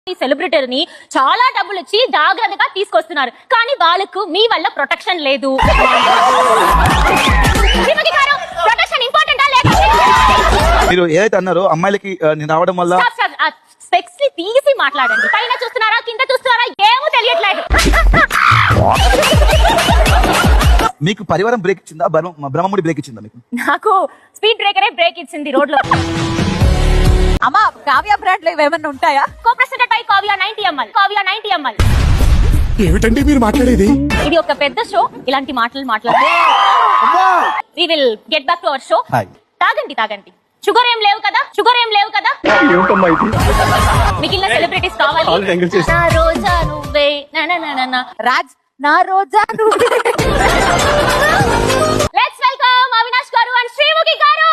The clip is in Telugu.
ఈ సెలబ్రిటీని చాలా డబ్బులు ఇచ్చి జాగ్రత్తగా తీసుకొస్తున్నారు, కానీ వాళ్ళకు మీ వల్ల ప్రొటెక్షన్ లేదు. ప్రొటెక్షన్ ఇంపార్టెంటా లేదా? మీరు ఏదైతే అన్నారో అమ్మాయిలకి నేను రావడం వల్ల స్పెక్స్ ని తీసి మాట్లాడండి. పైన చూస్తున్నారా కింద చూస్తున్నారా ఏమో తెలియట్లేదు. మీకు పరివారం బ్రేక్ ఇచ్చిందా, బ్రహ్మముడి బ్రేక్ ఇచ్చిందా? మీకు నాకు స్పీడ్ బ్రేకరే బ్రేక్ ఇచ్చింది రోడ్ లో. అమ్మా కావ్య బ్రాండ్ లో ఏమైనా ఉంటాయా? Co president by Kavya 90 ml. Kavya 90 ml. ఏమిటండి మీరు మాట్లాడేది? ఇది ఒక పెద్ద షో, ఇలాంటి మాటలు మాట్లాడుతూ we will get back to our show. తాగండి తాగండి, షుగర్ ఏం లేవు కదా, షుగర్ ఏం లేవు కదా. మిగిలిన సెలబ్రిటీస్ కావాలి. నా రోజా నువ్వే రాజ్ నా రోజా నువ్వే. లెట్స్ వెల్కమ్ అవినాష్ గారు అండ్ శ్రీముఖి గారు.